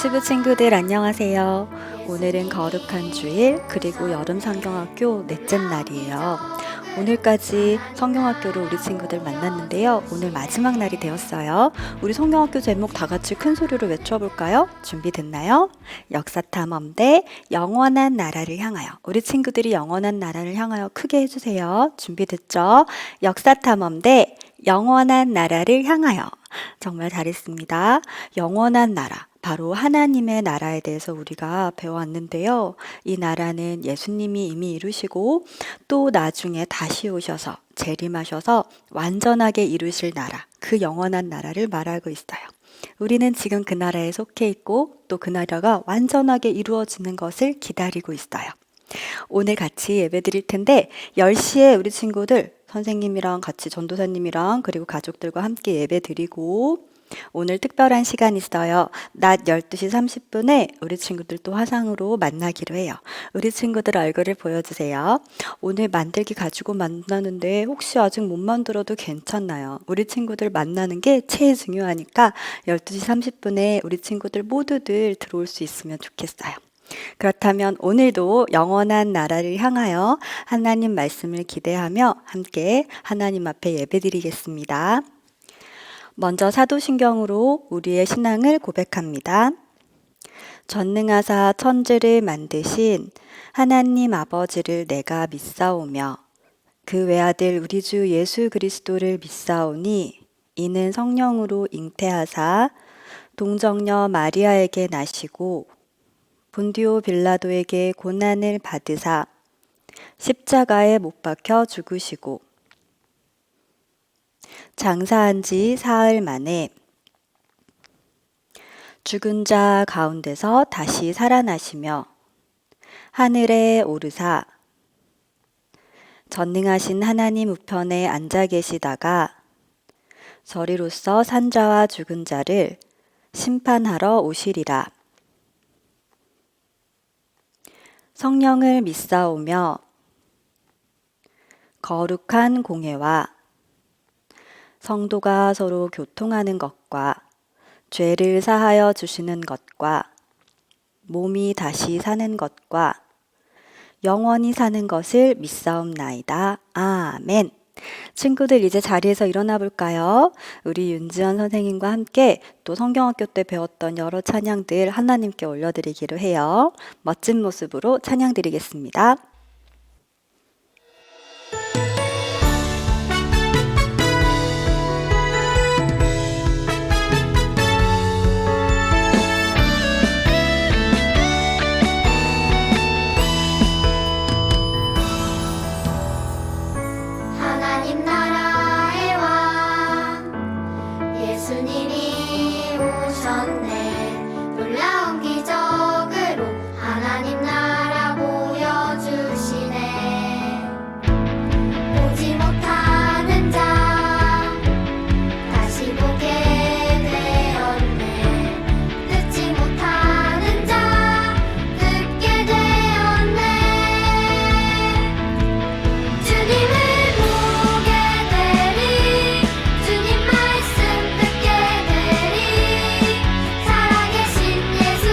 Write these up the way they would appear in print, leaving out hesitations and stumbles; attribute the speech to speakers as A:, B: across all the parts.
A: 유치부 친구들 안녕하세요. 오늘은 거룩한 주일 그리고 여름 성경학교 넷째 날이에요. 오늘까지 성경학교로 우리 친구들 만났는데요. 오늘 마지막 날이 되었어요. 우리 성경학교 제목 다 같이 큰 소리로 외쳐볼까요? 준비됐나요? 역사탐험대 영원한 나라를 향하여. 우리 친구들이 영원한 나라를 향하여 크게 해주세요. 준비됐죠? 역사탐험대 영원한 나라를 향하여. 정말 잘했습니다. 영원한 나라. 바로 하나님의 나라에 대해서 우리가 배워왔는데요. 이 나라는 예수님이 이미 이루시고 또 나중에 다시 오셔서 재림하셔서 완전하게 이루실 나라, 그 영원한 나라를 말하고 있어요. 우리는 지금 그 나라에 속해 있고 또 그 나라가 완전하게 이루어지는 것을 기다리고 있어요. 오늘 같이 예배 드릴 텐데 10시에 우리 친구들 선생님이랑 같이 전도사님이랑 그리고 가족들과 함께 예배 드리고 오늘 특별한 시간 있어요. 낮 12시 30분에 우리 친구들 또 화상으로 만나기로 해요. 우리 친구들 얼굴을 보여주세요. 오늘 만들기 가지고 만나는데 혹시 아직 못 만들어도 괜찮나요? 우리 친구들 만나는 게 제일 중요하니까 12시 30분에 우리 친구들 모두들 들어올 수 있으면 좋겠어요. 그렇다면 오늘도 영원한 나라를 향하여 하나님 말씀을 기대하며 함께 하나님 앞에 예배드리겠습니다. 먼저 사도신경으로 우리의 신앙을 고백합니다. 전능하사 천지를 만드신 하나님 아버지를 내가 믿사오며 그 외아들 우리 주 예수 그리스도를 믿사오니 이는 성령으로 잉태하사 동정녀 마리아에게 나시고 본디오 빌라도에게 고난을 받으사 십자가에 못 박혀 죽으시고 장사한 지 사흘 만에 죽은 자 가운데서 다시 살아나시며 하늘에 오르사 전능하신 하나님 우편에 앉아 계시다가 저리로서 산자와 죽은 자를 심판하러 오시리라. 성령을 믿사오며 거룩한 공회와 성도가 서로 교통하는 것과 죄를 사하여 주시는 것과 몸이 다시 사는 것과 영원히 사는 것을 믿사옵나이다. 아멘. 친구들 이제 자리에서 일어나 볼까요? 우리 윤지연 선생님과 함께 또 성경학교 때 배웠던 여러 찬양들 하나님께 올려드리기로 해요. 멋진 모습으로 찬양 드리겠습니다.
B: 예수님이 오셨네. 놀라운 기적으로 하나님 나라 보여주시네. 보지 못하는 자 다시 보게 되었네. 듣지 못하는 자 듣게 되었네. 주님을 보게 되리. 주님 말씀 듣게 되리. 살아계신 예수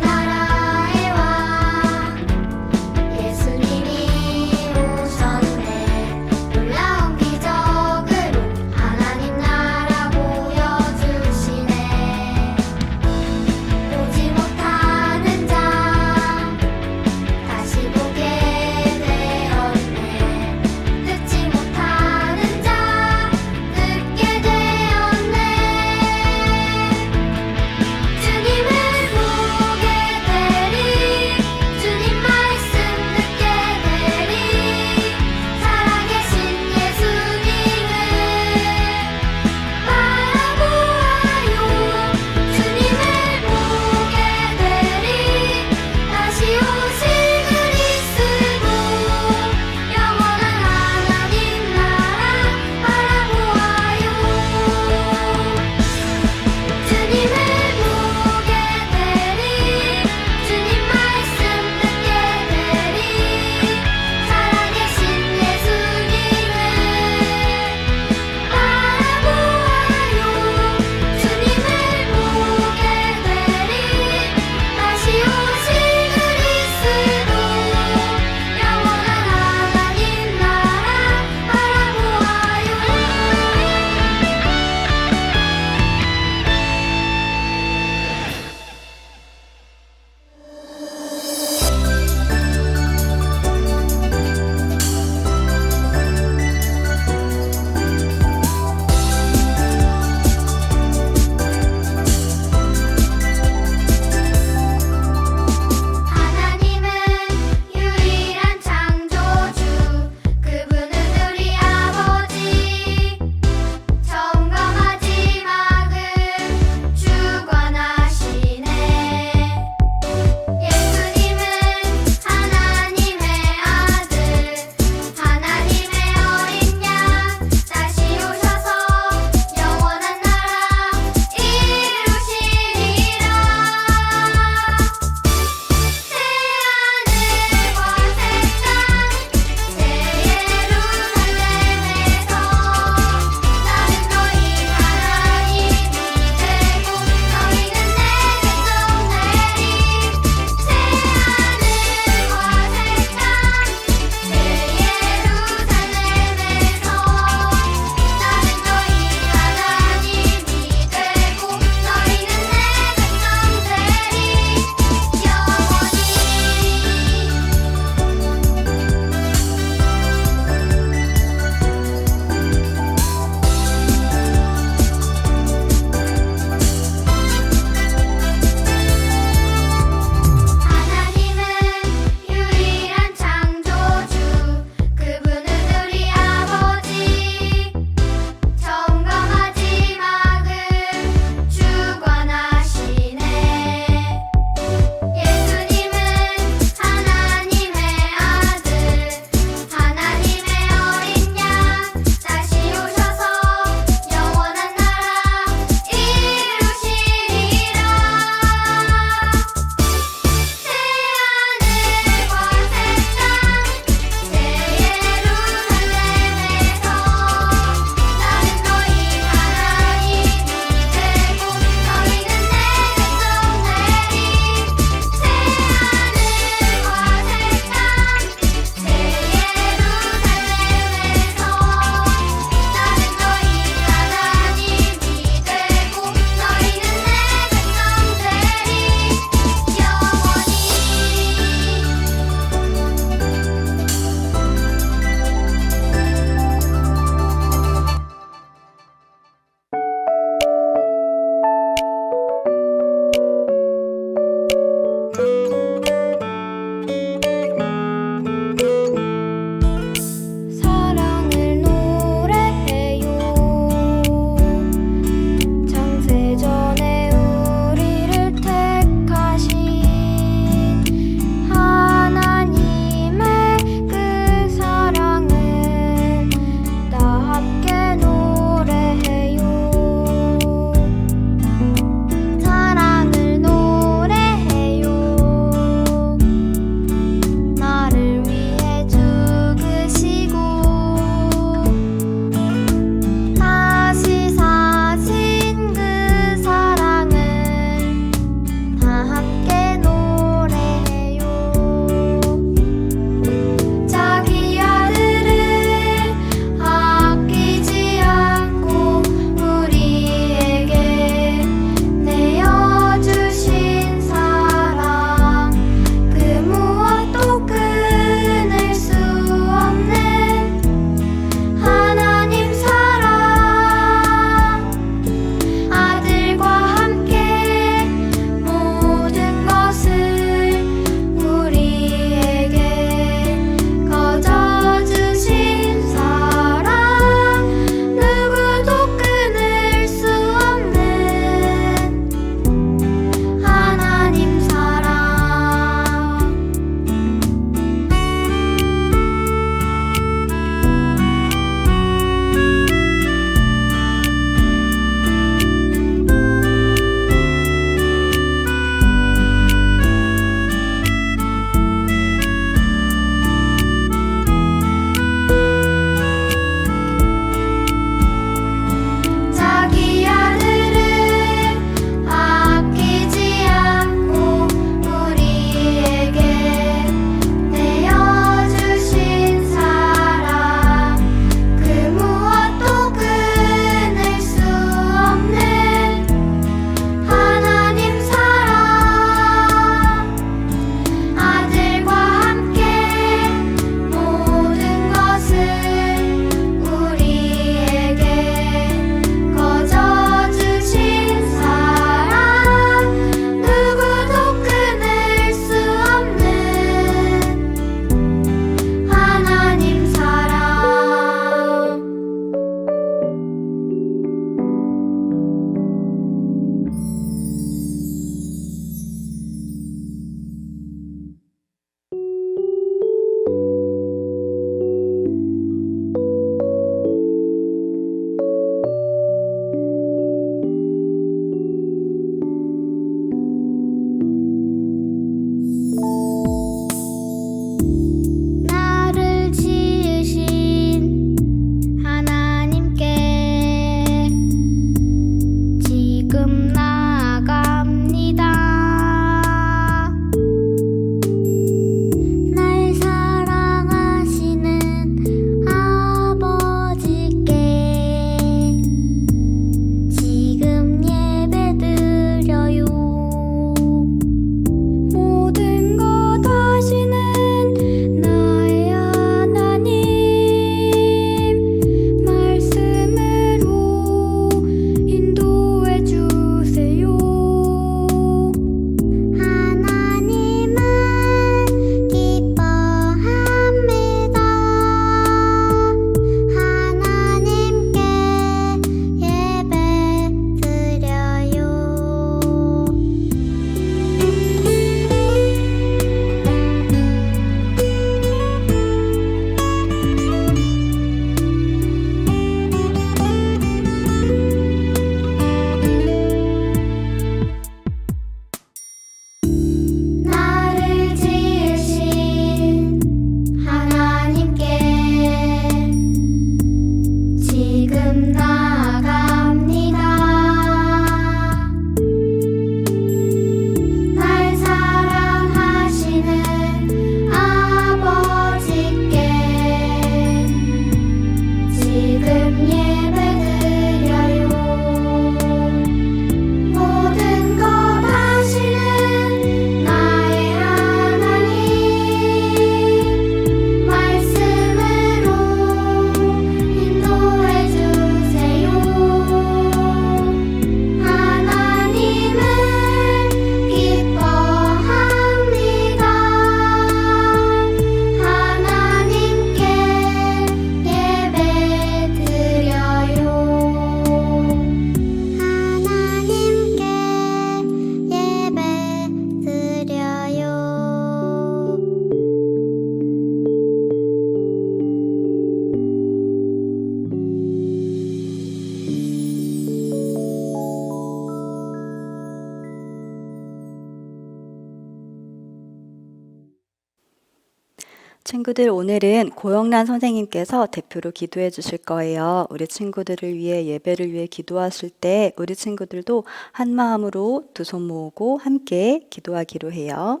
A: 친구들, 오늘은 고영란 선생님께서 대표로 기도해 주실 거예요. 우리 친구들을 위해, 예배를 위해 기도하실 때 우리 친구들도 한 마음으로 두 손 모으고 함께 기도하기로 해요.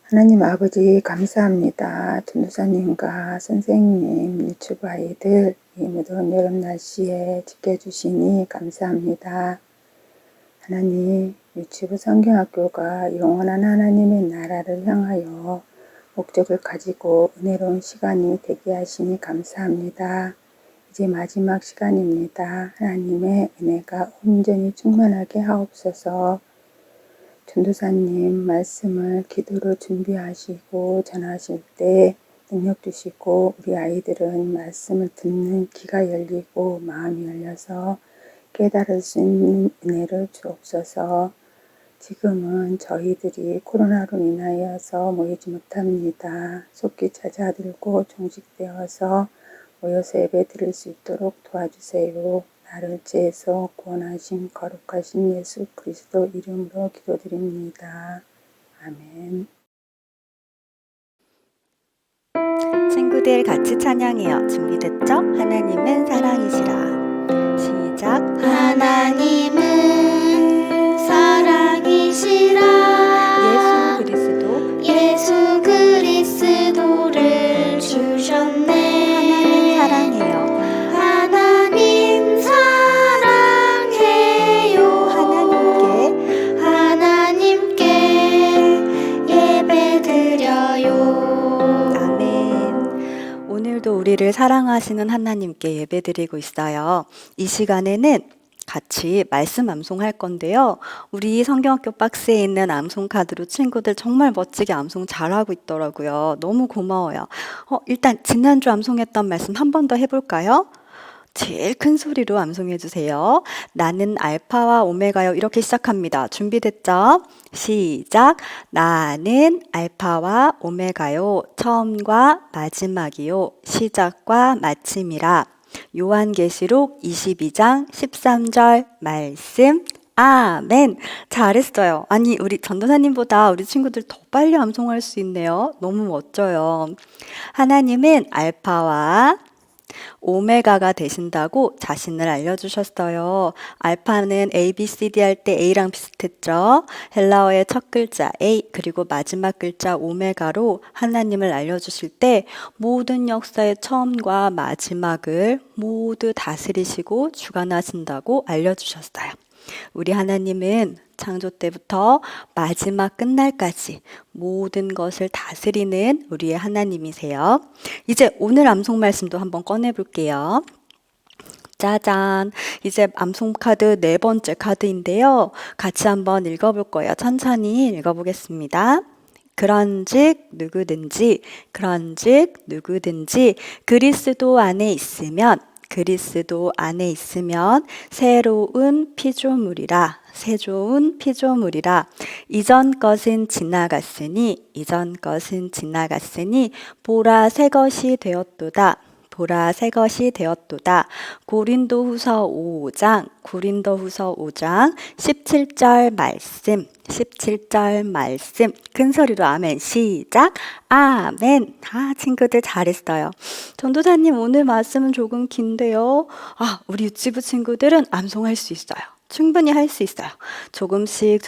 C: 하나님 아버지 감사합니다. 전도사님과 선생님, 유튜브 아이들 이 무더운 여름 날씨에 지켜주시니 감사합니다. 하나님, 유튜브 성경학교가 영원한 하나님의 나라를 향하여 목적을 가지고 은혜로운 시간이 되게 하시니 감사합니다. 이제 마지막 시간입니다. 하나님의 은혜가 온전히 충만하게 하옵소서. 전도사님 말씀을 기도로 준비하시고 전하실 때 능력 주시고 우리 아이들은 말씀을 듣는 귀가 열리고 마음이 열려서 깨달을 수 있는 은혜를 주옵소서. 지금은 저희들이 코로나로 인하여서 모이지 못합니다. 속히 찾아들고 종식되어서 모여서 예배 드릴 수 있도록 도와주세요. 나를 죄에서 구원하신 거룩하신 예수 그리스도 이름으로 기도드립니다. 아멘.
A: 친구들 같이 찬양해요. 준비됐죠? 하나님은 사랑이시라. 시작.
B: 하나님은 사랑이시라.
A: 예수
B: 그리스도를 주셨네.
A: 하나님 사랑해요.
B: 하나님 사랑해요. 하나님께 예배드려요.
A: 아멘. 오늘도 우리를 사랑하시는 하나님께 예배드리고 있어요. 이 시간에는 같이 말씀 암송할 건데요. 우리 성경학교 박스에 있는 암송 카드로 친구들 정말 멋지게 암송 잘하고 있더라고요. 너무 고마워요. 일단 지난주 암송했던 말씀 한 번 더 해볼까요? 제일 큰 소리로 암송해 주세요. 나는 알파와 오메가요. 이렇게 시작합니다. 준비됐죠? 시작. 나는 알파와 오메가요. 처음과 마지막이요. 시작과 마침이라. 요한계시록 22장 13절 말씀. 아멘. 잘했어요. 아니, 우리 전도사님보다 우리 친구들 더 빨리 암송할 수 있네요. 너무 멋져요. 하나님은 알파와 오메가가 되신다고 자신을 알려주셨어요. 알파는 A, B, C, D 할 때 A랑 비슷했죠. 헬라어의 첫 글자 A 그리고 마지막 글자 오메가로 하나님을 알려주실 때 모든 역사의 처음과 마지막을 모두 다스리시고 주관하신다고 알려주셨어요. 우리 하나님은 창조 때부터 마지막 끝날까지 모든 것을 다스리는 우리의 하나님이세요. 이제 오늘 암송 말씀도 한번 꺼내 볼게요. 짜잔. 이제 암송 카드 네 번째 카드인데요. 같이 한번 읽어볼 거예요. 천천히 읽어보겠습니다. 그런즉 누구든지 그리스도 안에 있으면 새로운 피조물이라. 이전 것은 지나갔으니 보라 새 것이 되었도다. 고린도후서 5장 17절 말씀 큰 소리로 아멘. 시작. 아멘. 친구들 잘했어요. 전도사님 오늘 말씀은 조금 긴데요. 우리 유치부 친구들은 암송할 수 있어요. 충분히 할 수 있어요. 조금씩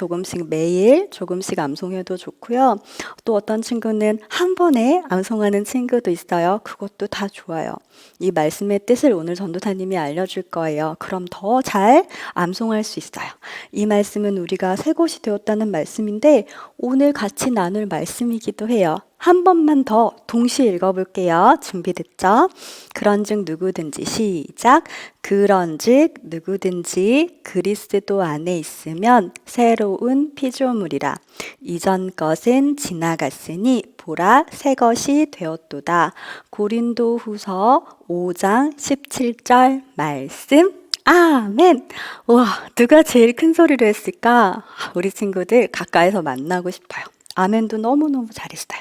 A: 매일 조금씩 암송해도 좋고요. 또 어떤 친구는 한 번에 암송하는 친구도 있어요. 그것도 다 좋아요. 이 말씀의 뜻을 오늘 전도사님이 알려줄 거예요. 그럼 더 잘 암송할 수 있어요. 이 말씀은 우리가 새 것이 되었다는 말씀인데 오늘 같이 나눌 말씀이기도 해요. 한 번만 더 동시에 읽어볼게요. 준비됐죠? 그런즉 누구든지 시작. 그런즉 누구든지 그리스도 안에 있으면 새로운 피조물이라. 이전 것은 지나갔으니 보라 새 것이 되었도다. 고린도후서 5장 17절 말씀. 아멘. 와, 누가 제일 큰 소리로 했을까? 우리 친구들 가까이서 만나고 싶어요. 아멘도 너무너무 잘했어요.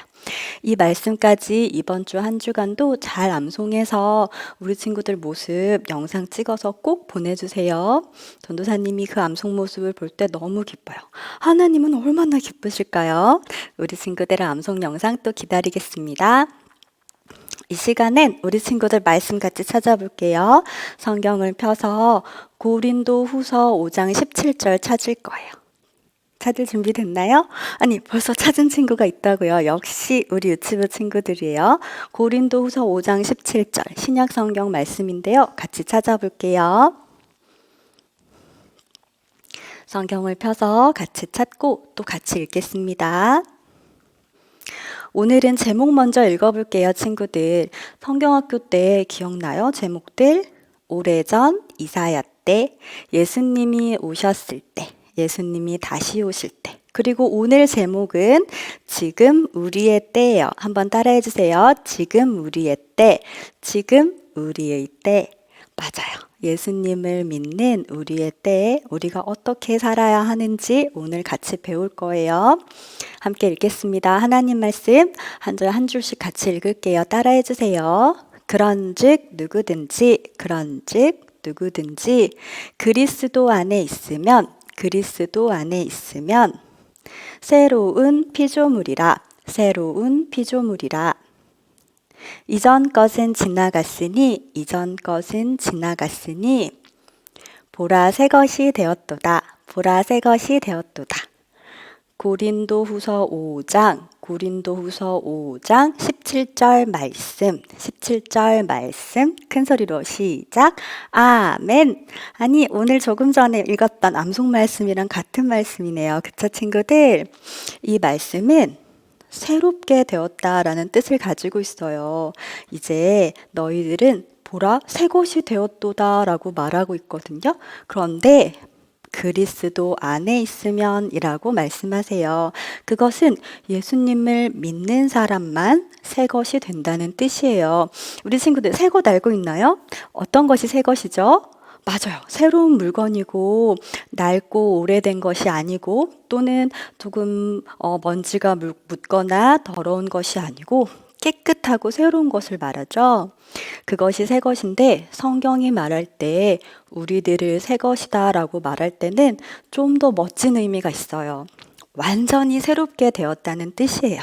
A: 이 말씀까지 이번 주 한 주간도 잘 암송해서 우리 친구들 모습 영상 찍어서 꼭 보내주세요. 전도사님이 그 암송 모습을 볼 때 너무 기뻐요. 하나님은 얼마나 기쁘실까요? 우리 친구들의 암송 영상 또 기다리겠습니다. 이 시간엔 우리 친구들 말씀 같이 찾아볼게요. 성경을 펴서 고린도 후서 5장 17절 찾을 거예요. 찾을 준비 됐나요? 아니, 벌써 찾은 친구가 있다고요. 역시 우리 유치부 친구들이에요. 고린도 후서 5장 17절 신약 성경 말씀인데요. 같이 찾아볼게요. 성경을 펴서 같이 찾고 또 같이 읽겠습니다. 오늘은 제목 먼저 읽어볼게요, 친구들. 성경학교 때 기억나요? 제목들? 오래전 이사야 때, 예수님이 오셨을 때, 예수님이 다시 오실 때. 그리고 오늘 제목은 지금 우리의 때예요. 한번 따라해 주세요. 지금 우리의 때, 지금 우리의 때. 맞아요. 예수님을 믿는 우리의 때에 우리가 어떻게 살아야 하는지 오늘 같이 배울 거예요. 함께 읽겠습니다. 하나님 말씀 한 절 한 줄씩 같이 읽을게요. 따라해 주세요. 그런즉 누구든지 그리스도 안에 있으면 새로운 피조물이라 이전 것은 지나갔으니 보라 새 것이 되었도다. 고린도 후서 5장 17절 말씀 큰 소리로 시작. 아멘. 아니, 오늘 조금 전에 읽었던 암송 말씀이랑 같은 말씀이네요. 그쵸, 친구들? 이 말씀은 새롭게 되었다라는 뜻을 가지고 있어요. 이제 너희들은 보라 새 것이 되었도다 라고 말하고 있거든요. 그런데 그리스도 안에 있으면 이라고 말씀하세요. 그것은 예수님을 믿는 사람만 새 것이 된다는 뜻이에요. 우리 친구들 새 것 알고 있나요? 어떤 것이 새 것이죠? 맞아요. 새로운 물건이고 낡고 오래된 것이 아니고 또는 조금 먼지가 묻거나 더러운 것이 아니고 깨끗하고 새로운 것을 말하죠. 그것이 새 것인데 성경이 말할 때 우리들을 새 것이다 라고 말할 때는 좀 더 멋진 의미가 있어요. 완전히 새롭게 되었다는 뜻이에요.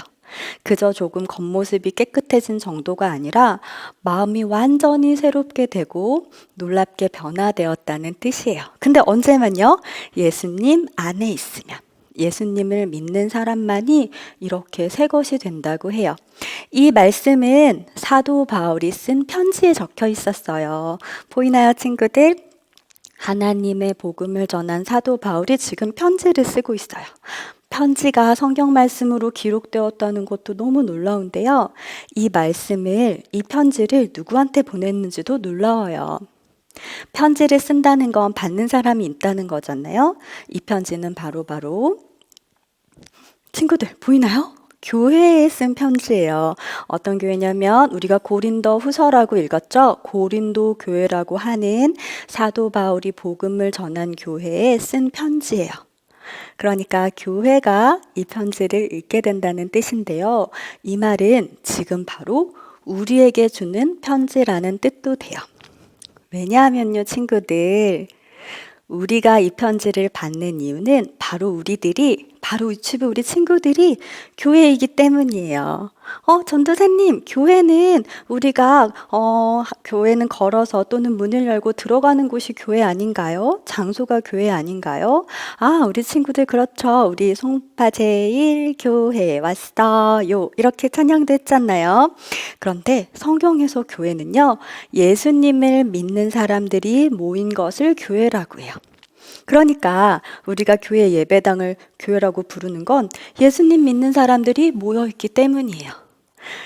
A: 그저 조금 겉모습이 깨끗해진 정도가 아니라 마음이 완전히 새롭게 되고 놀랍게 변화되었다는 뜻이에요. 근데 언제만요? 예수님 안에 있으면. 예수님을 믿는 사람만이 이렇게 새 것이 된다고 해요. 이 말씀은 사도 바울이 쓴 편지에 적혀 있었어요. 보이나요, 친구들? 하나님의 복음을 전한 사도 바울이 지금 편지를 쓰고 있어요. 편지가 성경 말씀으로 기록되었다는 것도 너무 놀라운데요. 이 편지를 누구한테 보냈는지도 놀라워요. 편지를 쓴다는 건 받는 사람이 있다는 거잖아요. 이 편지는 바로 친구들 보이나요? 교회에 쓴 편지예요. 어떤 교회냐면 우리가 고린도 후서라고 읽었죠? 고린도 교회라고 하는 사도 바울이 복음을 전한 교회에 쓴 편지예요. 그러니까 교회가 이 편지를 읽게 된다는 뜻인데요. 이 말은 지금 바로 우리에게 주는 편지라는 뜻도 돼요. 왜냐하면요, 친구들, 우리가 이 편지를 받는 이유는 바로 유치부 우리 친구들이 교회이기 때문이에요. 전도사님, 교회는 우리가 교회는 걸어서 또는 문을 열고 들어가는 곳이 교회 아닌가요? 장소가 교회 아닌가요? 우리 친구들 그렇죠. 우리 송파 제1교회 왔어요. 이렇게 찬양도 했잖아요. 그런데 성경에서 교회는요, 예수님을 믿는 사람들이 모인 것을 교회라고 해요. 그러니까 우리가 교회 예배당을 교회라고 부르는 건 예수님 믿는 사람들이 모여있기 때문이에요.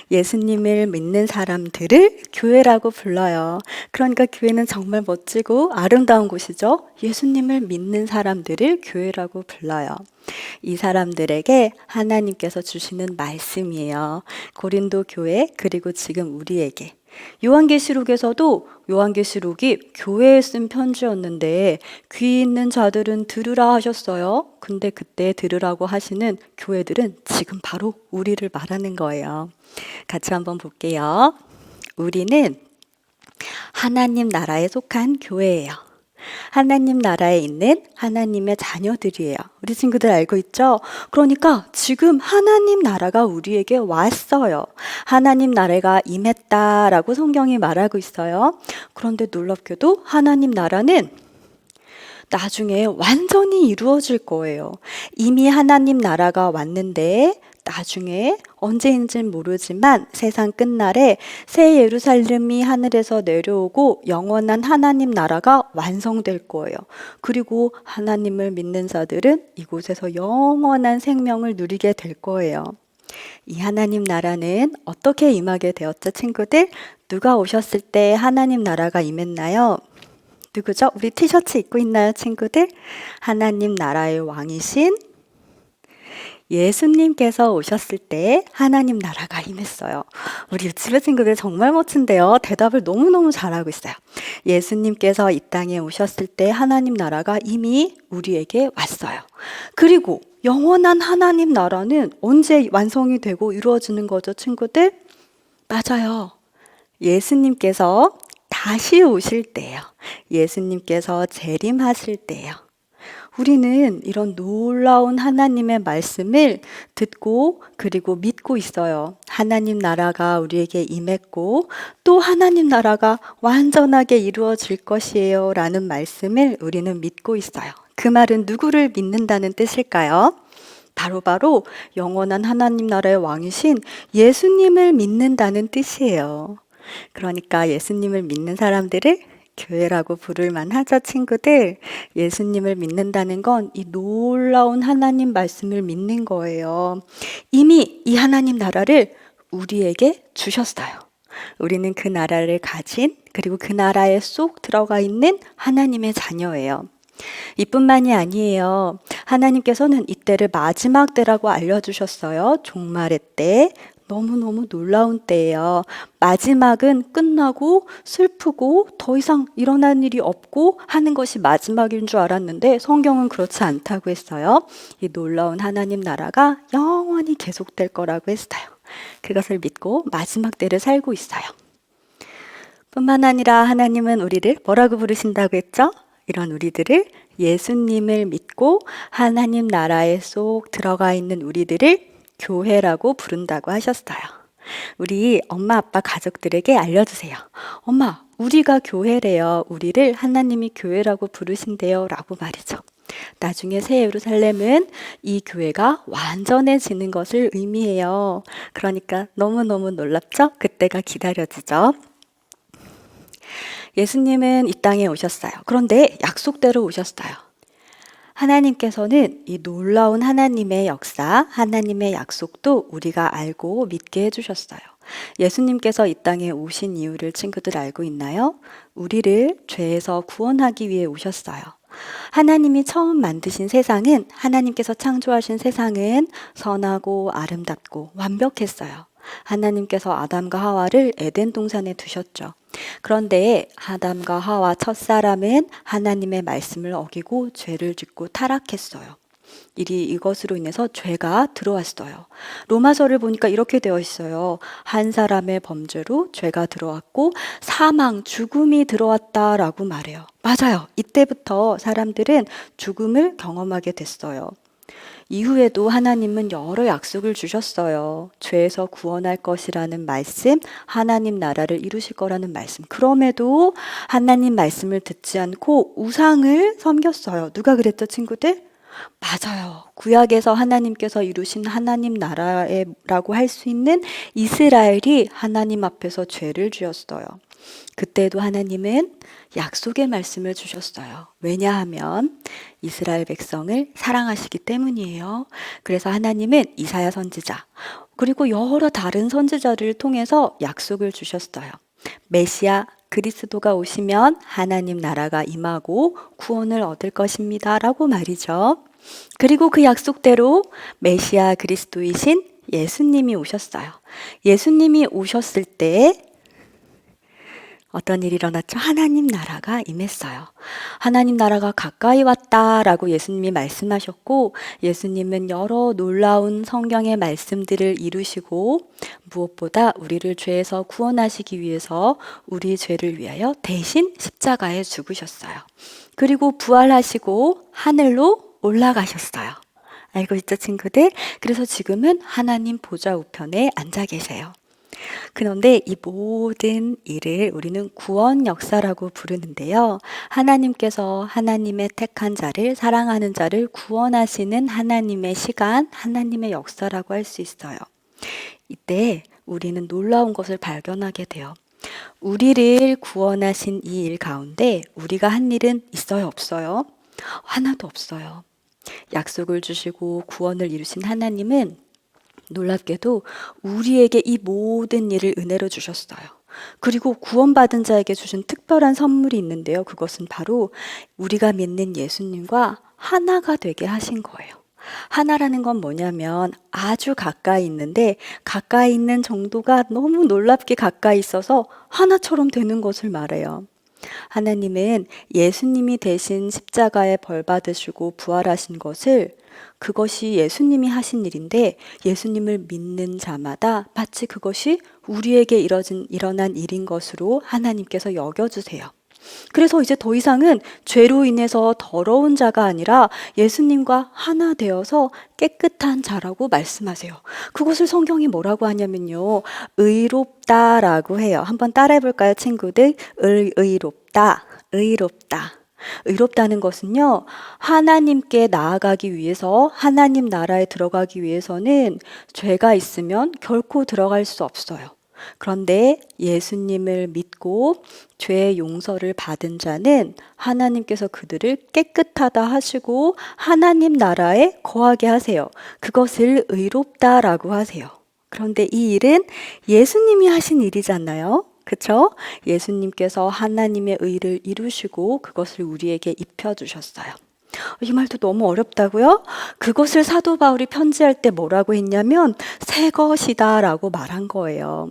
A: 예수님을 믿는 사람들을 교회라고 불러요. 그러니까 교회는 정말 멋지고 아름다운 곳이죠. 예수님을 믿는 사람들을 교회라고 불러요. 이 사람들에게 하나님께서 주시는 말씀이에요. 고린도 교회 그리고 지금 우리에게 요한계시록에서도 요한계시록이 교회에 쓴 편지였는데 귀 있는 자들은 들으라 하셨어요. 근데 그때 들으라고 하시는 교회들은 지금 바로 우리를 말하는 거예요. 같이 한번 볼게요. 우리는 하나님 나라에 속한 교회예요. 하나님 나라에 있는 하나님의 자녀들이에요. 우리 친구들 알고 있죠? 그러니까 지금 하나님 나라가 우리에게 왔어요. 하나님 나라가 임했다라고 성경이 말하고 있어요. 그런데 놀랍게도 하나님 나라는 나중에 완전히 이루어질 거예요. 이미 하나님 나라가 왔는데 나중에 언제인지는 모르지만 세상 끝날에 새 예루살렘이 하늘에서 내려오고 영원한 하나님 나라가 완성될 거예요. 그리고 하나님을 믿는 자들은 이곳에서 영원한 생명을 누리게 될 거예요. 이 하나님 나라는 어떻게 임하게 되었죠, 친구들? 누가 오셨을 때 하나님 나라가 임했나요? 누구죠? 우리 티셔츠 입고 있나요, 친구들? 하나님 나라의 왕이신 예수님께서 오셨을 때 하나님 나라가 임했어요. 우리 유치부 친구들 정말 멋진데요. 대답을 너무너무 잘하고 있어요. 예수님께서 이 땅에 오셨을 때 하나님 나라가 이미 우리에게 왔어요. 그리고 영원한 하나님 나라는 언제 완성이 되고 이루어지는 거죠, 친구들? 맞아요. 예수님께서 다시 오실 때예요. 예수님께서 재림하실 때예요. 우리는 이런 놀라운 하나님의 말씀을 듣고 그리고 믿고 있어요. 하나님 나라가 우리에게 임했고 또 하나님 나라가 완전하게 이루어질 것이에요 라는 말씀을 우리는 믿고 있어요. 그 말은 누구를 믿는다는 뜻일까요? 바로 영원한 하나님 나라의 왕이신 예수님을 믿는다는 뜻이에요. 그러니까 예수님을 믿는 사람들을 교회라고 부를 만하죠, 친구들. 예수님을 믿는다는 건 이 놀라운 하나님 말씀을 믿는 거예요. 이미 이 하나님 나라를 우리에게 주셨어요. 우리는 그 나라를 가진 그리고 그 나라에 쏙 들어가 있는 하나님의 자녀예요. 이뿐만이 아니에요. 하나님께서는 이때를 마지막 때라고 알려주셨어요. 종말의 때. 너무너무 놀라운 때예요. 마지막은 끝나고 슬프고 더 이상 일어난 일이 없고 하는 것이 마지막인 줄 알았는데 성경은 그렇지 않다고 했어요. 이 놀라운 하나님 나라가 영원히 계속될 거라고 했어요. 그것을 믿고 마지막 때를 살고 있어요. 뿐만 아니라 하나님은 우리를 뭐라고 부르신다고 했죠? 이런 우리들을 예수님을 믿고 하나님 나라에 쏙 들어가 있는 우리들을 교회라고 부른다고 하셨어요. 우리 엄마 아빠 가족들에게 알려주세요. 엄마, 우리가 교회래요. 우리를 하나님이 교회라고 부르신대요 라고 말이죠. 나중에 새 예루살렘은 이 교회가 완전해지는 것을 의미해요. 그러니까 너무너무 놀랍죠? 그때가 기다려지죠. 예수님은 이 땅에 오셨어요. 그런데 약속대로 오셨어요. 하나님께서는 이 놀라운 하나님의 역사, 하나님의 약속도 우리가 알고 믿게 해주셨어요. 예수님께서 이 땅에 오신 이유를 친구들 알고 있나요? 우리를 죄에서 구원하기 위해 오셨어요. 하나님이 처음 만드신 세상은, 하나님께서 창조하신 세상은 선하고 아름답고 완벽했어요. 하나님께서 아담과 하와를 에덴 동산에 두셨죠. 그런데 아담과 하와 첫사람은 하나님의 말씀을 어기고 죄를 짓고 타락했어요. 이것으로 인해서 죄가 들어왔어요. 로마서를 보니까 이렇게 되어 있어요. 한 사람의 범죄로 죄가 들어왔고 사망, 죽음이 들어왔다라고 말해요. 맞아요. 이때부터 사람들은 죽음을 경험하게 됐어요. 이후에도 하나님은 여러 약속을 주셨어요. 죄에서 구원할 것이라는 말씀, 하나님 나라를 이루실 거라는 말씀. 그럼에도 하나님 말씀을 듣지 않고 우상을 섬겼어요. 누가 그랬죠, 친구들? 맞아요. 구약에서 하나님께서 이루신 하나님 나라라고 할 수 있는 이스라엘이 하나님 앞에서 죄를 지었어요. 그때도 하나님은 약속의 말씀을 주셨어요. 왜냐하면 이스라엘 백성을 사랑하시기 때문이에요. 그래서 하나님은 이사야 선지자 그리고 여러 다른 선지자를 통해서 약속을 주셨어요. 메시아 그리스도가 오시면 하나님 나라가 임하고 구원을 얻을 것입니다 라고 말이죠. 그리고 그 약속대로 메시아 그리스도이신 예수님이 오셨어요. 예수님이 오셨을 때 어떤 일이 일어났죠? 하나님 나라가 임했어요. 하나님 나라가 가까이 왔다라고 예수님이 말씀하셨고, 예수님은 여러 놀라운 성경의 말씀들을 이루시고, 무엇보다 우리를 죄에서 구원하시기 위해서 우리 죄를 위하여 대신 십자가에 죽으셨어요. 그리고 부활하시고 하늘로 올라가셨어요. 알고 있죠, 친구들? 그래서 지금은 하나님 보좌 우편에 앉아 계세요. 그런데 이 모든 일을 우리는 구원 역사라고 부르는데요. 하나님께서 하나님의 택한 자를, 사랑하는 자를 구원하시는 하나님의 시간, 하나님의 역사라고 할 수 있어요. 이때 우리는 놀라운 것을 발견하게 돼요. 우리를 구원하신 이 일 가운데 우리가 한 일은 있어요, 없어요? 하나도 없어요. 약속을 주시고 구원을 이루신 하나님은 놀랍게도 우리에게 이 모든 일을 은혜로 주셨어요. 그리고 구원받은 자에게 주신 특별한 선물이 있는데요. 그것은 바로 우리가 믿는 예수님과 하나가 되게 하신 거예요. 하나라는 건 뭐냐면 아주 가까이 있는데 가까이 있는 정도가 너무 놀랍게 가까이 있어서 하나처럼 되는 것을 말해요. 하나님은 예수님이 대신 십자가에 벌 받으시고 부활하신 것을, 그것이 예수님이 하신 일인데 예수님을 믿는 자마다 마치 그것이 우리에게 일어난 일인 것으로 하나님께서 여겨주세요. 그래서 이제 더 이상은 죄로 인해서 더러운 자가 아니라 예수님과 하나 되어서 깨끗한 자라고 말씀하세요. 그것을 성경이 뭐라고 하냐면요, 의롭다라고 해요. 한번 따라해 볼까요, 친구들? 의롭다, 의롭다. 의롭다는 것은요, 하나님께 나아가기 위해서, 하나님 나라에 들어가기 위해서는 죄가 있으면 결코 들어갈 수 없어요. 그런데 예수님을 믿고 죄의 용서를 받은 자는 하나님께서 그들을 깨끗하다 하시고 하나님 나라에 거하게 하세요. 그것을 의롭다라고 하세요. 그런데 이 일은 예수님이 하신 일이잖아요. 그쵸? 예수님께서 하나님의 의를 이루시고 그것을 우리에게 입혀주셨어요. 이 말도 너무 어렵다고요? 그것을 사도 바울이 편지할 때 뭐라고 했냐면 새 것이다 라고 말한 거예요.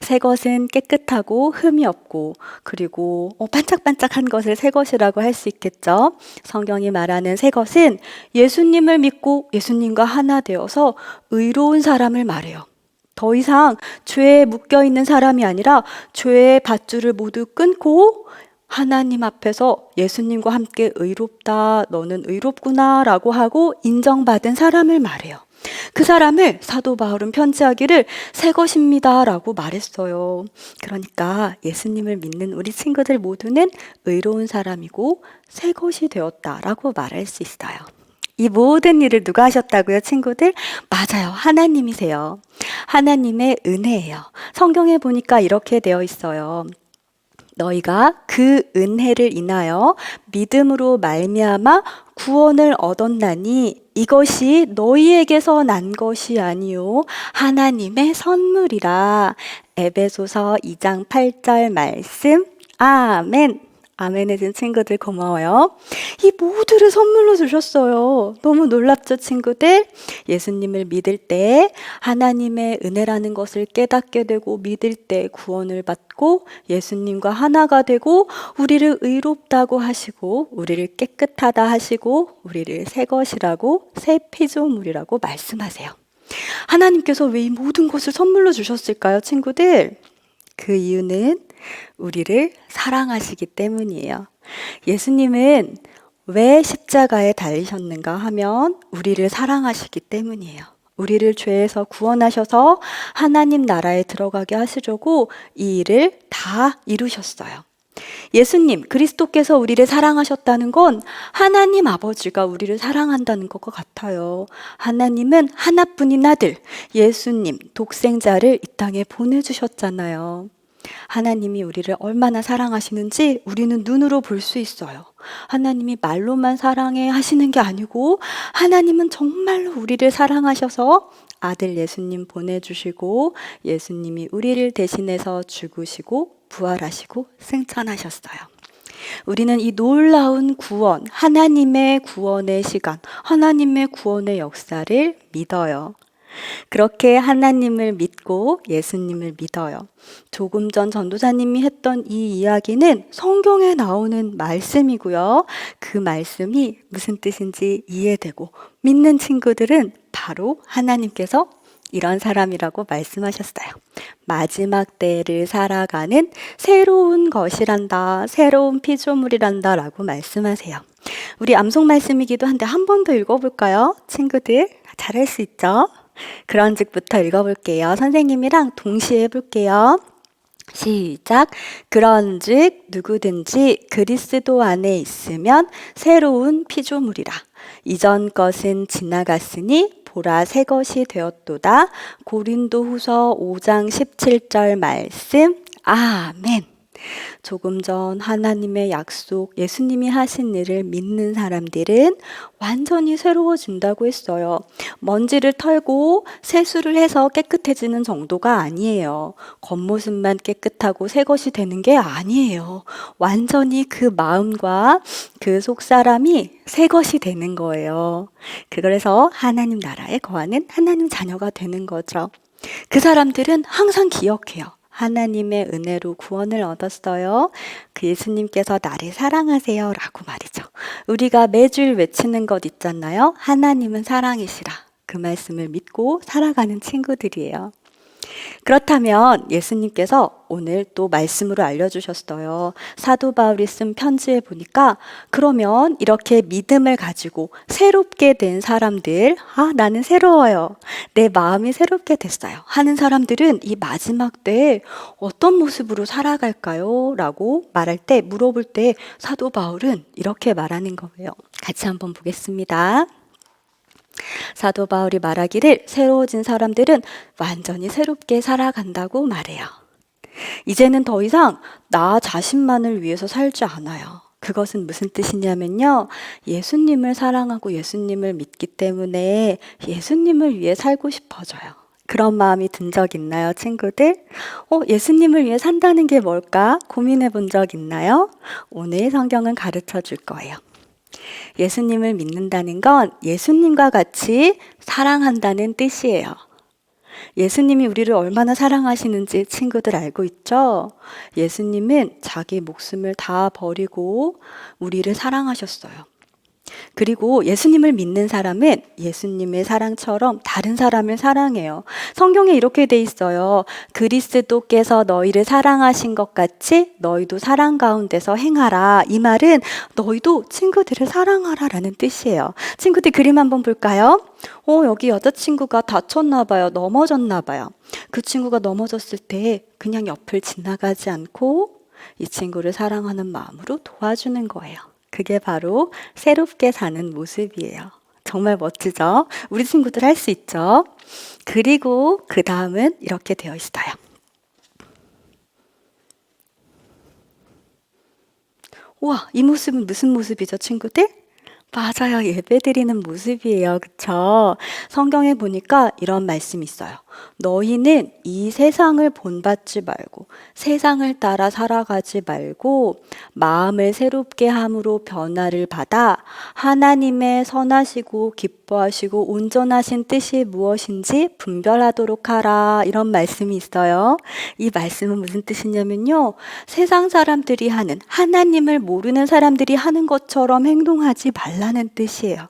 A: 새 것은 깨끗하고 흠이 없고, 그리고 반짝반짝한 것을 새 것이라고 할 수 있겠죠. 성경이 말하는 새 것은 예수님을 믿고 예수님과 하나 되어서 의로운 사람을 말해요. 더 이상 죄에 묶여 있는 사람이 아니라 죄의 밧줄을 모두 끊고 하나님 앞에서 예수님과 함께 의롭다, 너는 의롭구나 라고 하고 인정받은 사람을 말해요. 그 사람을 사도 바울은 편지하기를 새 것입니다 라고 말했어요. 그러니까 예수님을 믿는 우리 친구들 모두는 의로운 사람이고 새 것이 되었다라고 말할 수 있어요. 이 모든 일을 누가 하셨다고요, 친구들? 맞아요. 하나님이세요. 하나님의 은혜예요. 성경에 보니까 이렇게 되어 있어요. 너희가 그 은혜를 인하여 믿음으로 말미암아 구원을 얻었나니 이것이 너희에게서 난 것이 아니요 하나님의 선물이라. 에베소서 2장 8절 말씀. 아멘. 아멘 해준 친구들 고마워요. 이 모두를 선물로 주셨어요. 너무 놀랍죠, 친구들? 예수님을 믿을 때 하나님의 은혜라는 것을 깨닫게 되고 믿을 때 구원을 받고 예수님과 하나가 되고 우리를 의롭다고 하시고 우리를 깨끗하다 하시고 우리를 새 것이라고, 새 피조물이라고 말씀하세요. 하나님께서 왜 이 모든 것을 선물로 주셨을까요, 친구들? 그 이유는 우리를 사랑하시기 때문이에요. 예수님은 왜 십자가에 달리셨는가 하면 우리를 사랑하시기 때문이에요. 우리를 죄에서 구원하셔서 하나님 나라에 들어가게 하시려고 이 일을 다 이루셨어요. 예수님, 그리스도께서 우리를 사랑하셨다는 건 하나님 아버지가 우리를 사랑한다는 것과 같아요. 하나님은 하나뿐인 아들, 예수님, 독생자를 이 땅에 보내주셨잖아요. 하나님이 우리를 얼마나 사랑하시는지 우리는 눈으로 볼 수 있어요. 하나님이 말로만 사랑해 하시는 게 아니고 하나님은 정말로 우리를 사랑하셔서 아들 예수님 보내주시고 예수님이 우리를 대신해서 죽으시고 부활하시고 승천하셨어요. 우리는 이 놀라운 구원, 하나님의 구원의 시간, 하나님의 구원의 역사를 믿어요. 그렇게 하나님을 믿고 예수님을 믿어요. 조금 전 전도사님이 했던 이 이야기는 성경에 나오는 말씀이고요. 그 말씀이 무슨 뜻인지 이해되고 믿는 친구들은 바로 하나님께서 이런 사람이라고 말씀하셨어요. 마지막 때를 살아가는 새로운 것이란다, 새로운 피조물이란다 라고 말씀하세요. 우리 암송 말씀이기도 한데 한 번 더 읽어볼까요? 친구들 잘할 수 있죠? 그런즉부터 읽어볼게요. 선생님이랑 동시에 해볼게요. 시작. 그런즉 누구든지 그리스도 안에 있으면 새로운 피조물이라. 이전 것은 지나갔으니 보라 새 것이 되었도다. 고린도후서 5장 17절 말씀. 아멘. 조금 전 하나님의 약속, 예수님이 하신 일을 믿는 사람들은 완전히 새로워진다고 했어요. 먼지를 털고 세수를 해서 깨끗해지는 정도가 아니에요. 겉모습만 깨끗하고 새 것이 되는 게 아니에요. 완전히 그 마음과 그 속사람이 새 것이 되는 거예요. 그래서 하나님 나라에 거하는 하나님 자녀가 되는 거죠. 그 사람들은 항상 기억해요. 하나님의 은혜로 구원을 얻었어요. 그 예수님께서 나를 사랑하세요 라고 말이죠. 우리가 매주일 외치는 것 있잖아요. 하나님은 사랑이시라. 그 말씀을 믿고 살아가는 친구들이에요. 그렇다면 예수님께서 오늘 또 말씀으로 알려주셨어요. 사도 바울이 쓴 편지에 보니까 그러면 이렇게 믿음을 가지고 새롭게 된 사람들, 나는 새로워요. 내 마음이 새롭게 됐어요. 하는 사람들은 이 마지막 때에 어떤 모습으로 살아갈까요? 라고 말할 때, 물어볼 때 사도 바울은 이렇게 말하는 거예요. 같이 한번 보겠습니다. 사도 바울이 말하기를 새로워진 사람들은 완전히 새롭게 살아간다고 말해요. 이제는 더 이상 나 자신만을 위해서 살지 않아요. 그것은 무슨 뜻이냐면요. 예수님을 사랑하고 예수님을 믿기 때문에 예수님을 위해 살고 싶어져요. 그런 마음이 든 적 있나요, 친구들? 예수님을 위해 산다는 게 뭘까? 고민해 본 적 있나요? 오늘 성경은 가르쳐 줄 거예요. 예수님을 믿는다는 건 예수님과 같이 사랑한다는 뜻이에요. 예수님이 우리를 얼마나 사랑하시는지 친구들 알고 있죠? 예수님은 자기 목숨을 다 버리고 우리를 사랑하셨어요. 그리고 예수님을 믿는 사람은 예수님의 사랑처럼 다른 사람을 사랑해요. 성경에 이렇게 돼 있어요. 그리스도께서 너희를 사랑하신 것 같이 너희도 사랑 가운데서 행하라. 이 말은 너희도 친구들을 사랑하라 라는 뜻이에요. 친구들 그림 한번 볼까요? 여기 여자친구가 다쳤나 봐요. 넘어졌나 봐요. 그 친구가 넘어졌을 때 그냥 옆을 지나가지 않고 이 친구를 사랑하는 마음으로 도와주는 거예요. 그게 바로 새롭게 사는 모습이에요. 정말 멋지죠? 우리 친구들 할 수 있죠? 그리고 그 다음은 이렇게 되어 있어요. 우와, 이 모습은 무슨 모습이죠, 친구들? 맞아요. 예배드리는 모습이에요. 그쵸? 성경에 보니까 이런 말씀이 있어요. 너희는 이 세상을 본받지 말고 세상을 따라 살아가지 말고 마음을 새롭게 함으로 변화를 받아 하나님의 선하시고 기뻐하시고 온전하신 뜻이 무엇인지 분별하도록 하라. 이런 말씀이 있어요. 이 말씀은 무슨 뜻이냐면요. 세상 사람들이 하는, 하나님을 모르는 사람들이 하는 것처럼 행동하지 말라는 뜻이에요.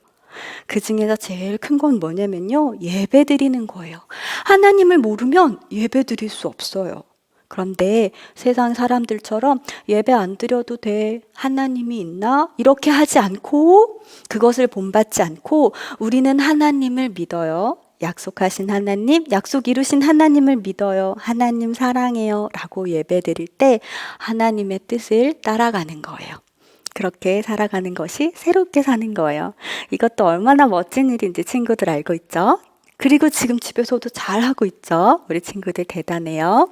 A: 그 중에서 제일 큰 건 뭐냐면요. 예배 드리는 거예요. 하나님을 모르면 예배 드릴 수 없어요. 그런데 세상 사람들처럼 예배 안 드려도 돼. 하나님이 있나? 이렇게 하지 않고 그것을 본받지 않고 우리는 하나님을 믿어요. 약속하신 하나님, 약속 이루신 하나님을 믿어요. 하나님 사랑해요. 라고 예배 드릴 때 하나님의 뜻을 따라가는 거예요. 그렇게 살아가는 것이 새롭게 사는 거예요. 이것도 얼마나 멋진 일인지 친구들 알고 있죠? 그리고 지금 집에서도 잘하고 있죠? 우리 친구들 대단해요.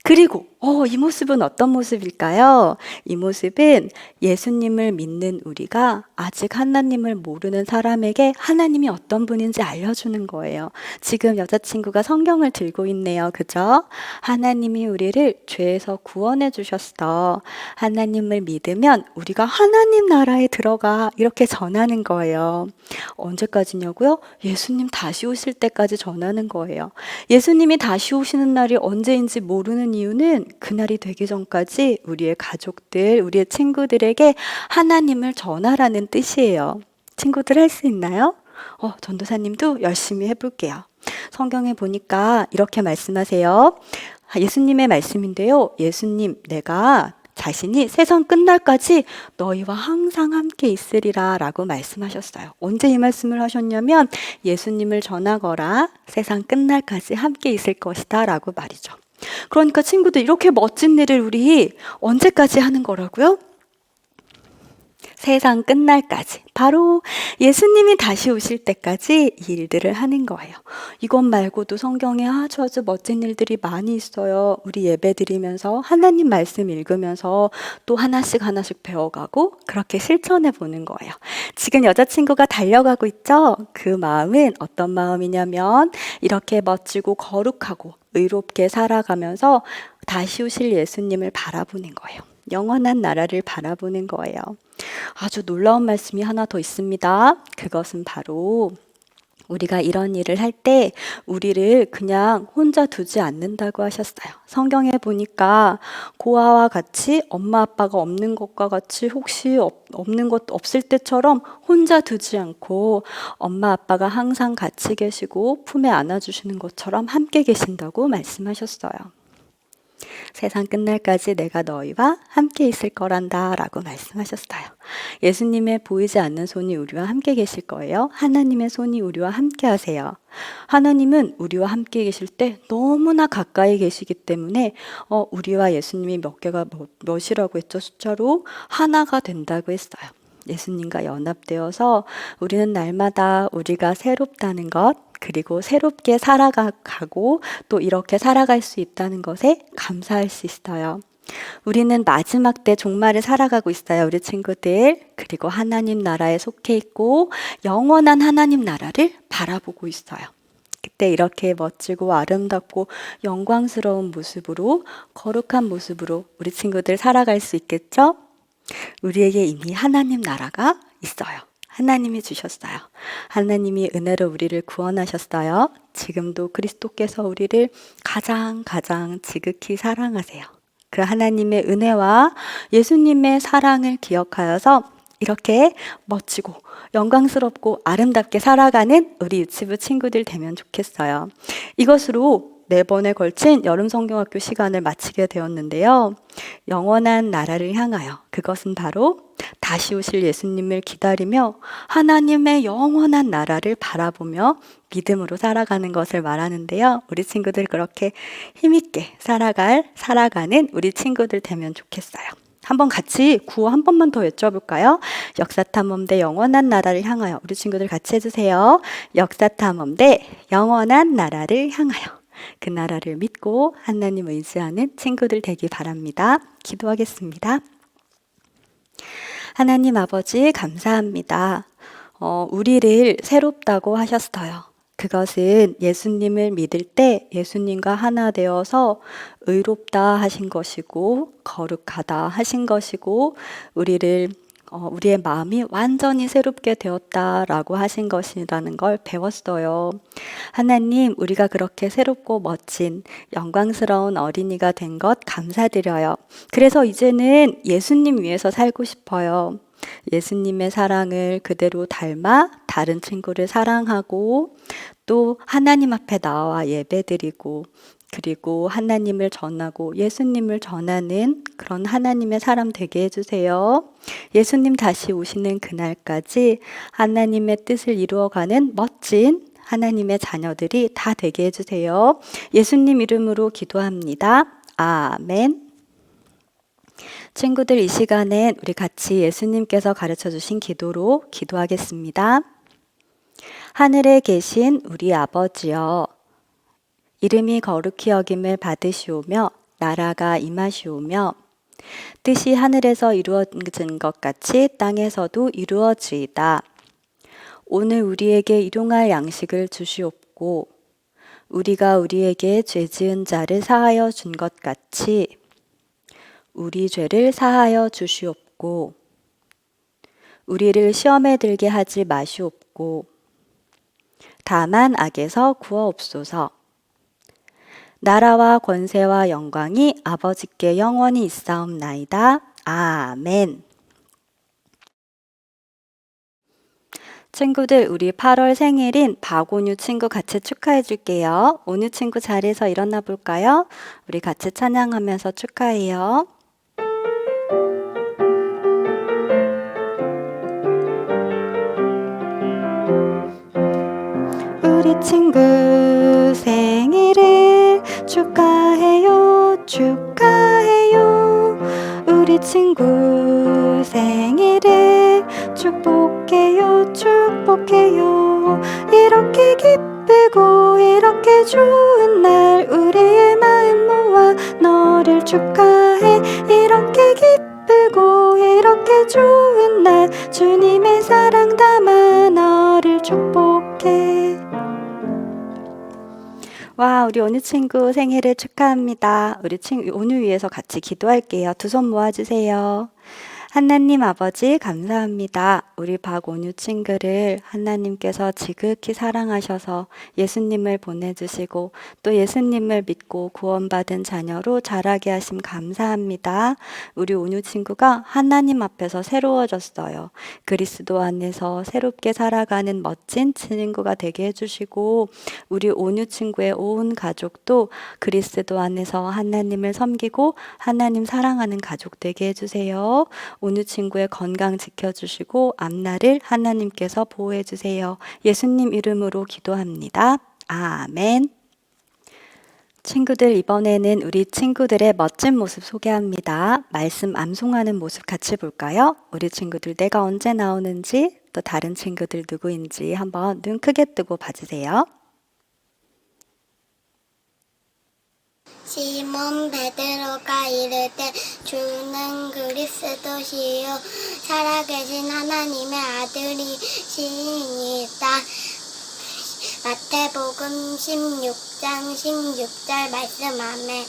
A: 그리고 이 모습은 어떤 모습일까요? 이 모습은 예수님을 믿는 우리가 아직 하나님을 모르는 사람에게 하나님이 어떤 분인지 알려주는 거예요. 지금 여자친구가 성경을 들고 있네요. 그죠? 하나님이 우리를 죄에서 구원해 주셨어. 하나님을 믿으면 우리가 하나님 나라에 들어가. 이렇게 전하는 거예요. 언제까지냐고요? 예수님 다시 오실 때까지 전하는 거예요. 예수님이 다시 오시는 날이 언제인지 모르는 이유는 그날이 되기 전까지 우리의 가족들, 우리의 친구들에게 하나님을 전하라는 뜻이에요. 친구들 할 수 있나요? 전도사님도 열심히 해볼게요. 성경에 보니까 이렇게 말씀하세요. 예수님의 말씀인데요. 예수님, 내가 자신이 세상 끝날까지 너희와 항상 함께 있으리라 라고 말씀하셨어요. 언제 이 말씀을 하셨냐면 예수님을 전하거라 세상 끝날까지 함께 있을 것이다 라고 말이죠. 그러니까 친구들 이렇게 멋진 일을 우리 언제까지 하는 거라고요? 세상 끝날까지, 바로 예수님이 다시 오실 때까지 이 일들을 하는 거예요. 이것 말고도 성경에 아주 멋진 일들이 많이 있어요. 우리 예배 드리면서 하나님 말씀 읽으면서 또 하나씩 배워가고 그렇게 실천해 보는 거예요. 지금 여자친구가 달려가고 있죠? 그 마음은 어떤 마음이냐면 이렇게 멋지고 거룩하고 의롭게 살아가면서 다시 오실 예수님을 바라보는 거예요. 영원한 나라를 바라보는 거예요. 아주 놀라운 말씀이 하나 더 있습니다. 그것은 바로 우리가 이런 일을 할 때 우리를 그냥 혼자 두지 않는다고 하셨어요. 성경에 보니까 고아와 같이 엄마 아빠가 없는 것과 같이 혹시 없는 것 없을 때처럼 혼자 두지 않고 엄마 아빠가 항상 같이 계시고 품에 안아주시는 것처럼 함께 계신다고 말씀하셨어요. 세상 끝날까지 내가 너희와 함께 있을 거란다 라고 말씀하셨어요. 예수님의 보이지 않는 손이 우리와 함께 계실 거예요. 하나님의 손이 우리와 함께 하세요. 하나님은 우리와 함께 계실 때 너무나 가까이 계시기 때문에 우리와 예수님이 몇이라고 했죠? 숫자로 하나가 된다고 했어요. 예수님과 연합되어서 우리는 날마다 우리가 새롭다는 것, 그리고 새롭게 살아가고 또 이렇게 살아갈 수 있다는 것에 감사할 수 있어요. 우리는 마지막 때 종말을 살아가고 있어요, 우리 친구들. 그리고 하나님 나라에 속해 있고 영원한 하나님 나라를 바라보고 있어요. 그때 이렇게 멋지고 아름답고 영광스러운 모습으로, 거룩한 모습으로 우리 친구들 살아갈 수 있겠죠? 우리에게 이미 하나님 나라가 있어요. 하나님이 주셨어요. 하나님이 은혜로 우리를 구원하셨어요. 지금도 그리스도께서 우리를 가장 지극히 사랑하세요. 그 하나님의 은혜와 예수님의 사랑을 기억하여서 이렇게 멋지고 영광스럽고 아름답게 살아가는 우리 유치부 친구들 되면 좋겠어요. 이것으로 4번에 걸친 여름 성경학교 시간을 마치게 되었는데요. 영원한 나라를 향하여, 그것은 바로 다시 오실 예수님을 기다리며 하나님의 영원한 나라를 바라보며 믿음으로 살아가는 것을 말하는데요. 우리 친구들 그렇게 힘있게 살아가는 우리 친구들 되면 좋겠어요. 한번 같이 구호 한 번만 더 외쳐볼까요? 역사탐험대 영원한 나라를 향하여. 우리 친구들 같이 해주세요. 역사탐험대 영원한 나라를 향하여. 그 나라를 믿고 하나님 의지하는 친구들 되기 바랍니다. 기도하겠습니다. 하나님 아버지 감사합니다. 우리를 새롭다고 하셨어요. 그것은 예수님을 믿을 때 예수님과 하나 되어서 의롭다 하신 것이고 거룩하다 하신 것이고 우리의 마음이 완전히 새롭게 되었다라고 하신 것이라는 걸 배웠어요. 하나님, 우리가 그렇게 새롭고 멋진 영광스러운 어린이가 된 것 감사드려요. 그래서 이제는 예수님 위해서 살고 싶어요. 예수님의 사랑을 그대로 닮아 다른 친구를 사랑하고 또 하나님 앞에 나와 예배드리고 그리고 하나님을 전하고 예수님을 전하는 그런 하나님의 사람 되게 해주세요. 예수님 다시 오시는 그날까지 하나님의 뜻을 이루어가는 멋진 하나님의 자녀들이 다 되게 해주세요. 예수님 이름으로 기도합니다. 아멘. 친구들, 이 시간엔 우리 같이 예수님께서 가르쳐 주신 기도로 기도하겠습니다. 하늘에 계신 우리 아버지여, 이름이 거룩히 여김을 받으시오며 나라가 임하시오며 뜻이 하늘에서 이루어진 것 같이 땅에서도 이루어지이다. 오늘 우리에게 일용할 양식을 주시옵고 우리가 우리에게 죄 지은 자를 사하여 준 것 같이 우리 죄를 사하여 주시옵고 우리를 시험에 들게 하지 마시옵고 다만 악에서 구하옵소서. 나라와 권세와 영광이 아버지께 영원히 있사옵나이다. 아멘. 친구들, 우리 8월 생일인 박온유 친구 같이 축하해 줄게요. 온유 친구 자리에서 일어나 볼까요? 우리 같이 찬양하면서 축하해요. 우리 친구 생일을 축하해요, 축하해요. 우리 친구 생일을 축복해요, 축복해요. 이렇게 기쁘고 이렇게 좋은 날 우리의 마음 모아 너를 축하해. 이렇게 기쁘고 이렇게 좋은 날 주님의 사랑 담아 너를 축복해. 와, 우리 온유 친구 생일을 축하합니다. 우리 친구 온유 위해서 같이 기도할게요. 두 손 모아주세요. 하나님 아버지 감사합니다. 우리 박온유 친구를 하나님께서 지극히 사랑하셔서 예수님을 보내주시고 또 예수님을 믿고 구원받은 자녀로 자라게 하심 감사합니다. 우리 온유 친구가 하나님 앞에서 새로워졌어요. 그리스도 안에서 새롭게 살아가는 멋진 친구가 되게 해주시고 우리 온유 친구의 온 가족도 그리스도 안에서 하나님을 섬기고 하나님 사랑하는 가족 되게 해주세요. 온유 친구의 건강 지켜주시고 앞날을 하나님께서 보호해 주세요. 예수님 이름으로 기도합니다. 아멘. 친구들, 이번에는 우리 친구들의 멋진 모습 소개합니다. 말씀 암송하는 모습 같이 볼까요? 우리 친구들 내가 언제 나오는지 또 다른 친구들 누구인지 한번 눈 크게 뜨고 봐주세요.
B: 시몬 베드로가 이르되 주는 그리스도시요 살아계신 하나님의 아들이시니이다. 마태복음 16장 16절 말씀 아멘.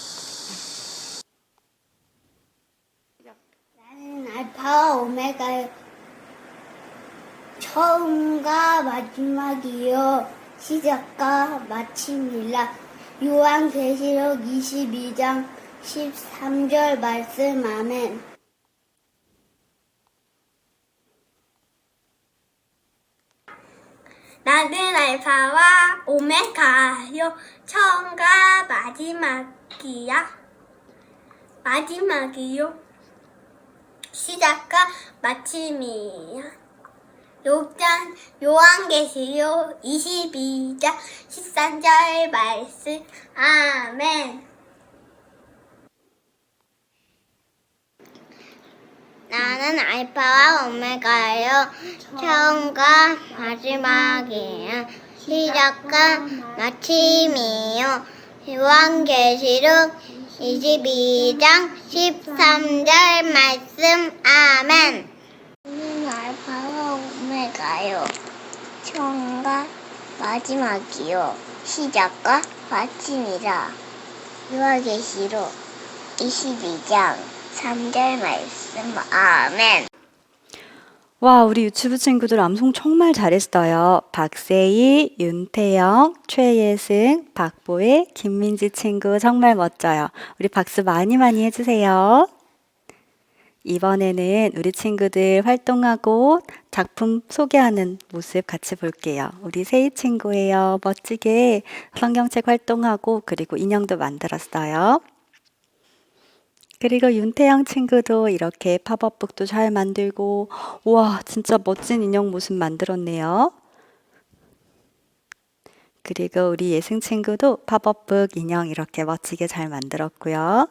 B: 나는 알파와 오메가요 처음과 마지막이요 시작과 마침이라. 요한계시록 22장 13절 말씀 아멘. 나는 알파와 오메가요 처음과 마지막이요 시작과 마침이야. 요한계시록 22장 13절 말씀 아멘. 나는 알파와 오메가요 처음과 마지막이에요 시작과 마침이요. 요한계시록 22장 13절 말씀 아멘. 나는 알파와 오메가요 처음과 마지막이요 시작과 마침이라. 요한계시록 22장 3절 말씀 아멘.
A: 와, 우리 유튜브 친구들 암송 정말 잘했어요. 박세희, 윤태영, 최예승, 박보혜, 김민지 친구 정말 멋져요. 우리 박수 많이 많이 해주세요. 이번에는 우리 친구들 활동하고 작품 소개하는 모습 같이 볼게요. 우리 세희 친구예요. 멋지게 성경책 활동하고 그리고 인형도 만들었어요. 그리고 윤태영 친구도 이렇게 팝업북도 잘 만들고 우와, 진짜 멋진 인형 모습 만들었네요. 그리고 우리 예승 친구도 팝업북 인형 이렇게 멋지게 잘 만들었고요.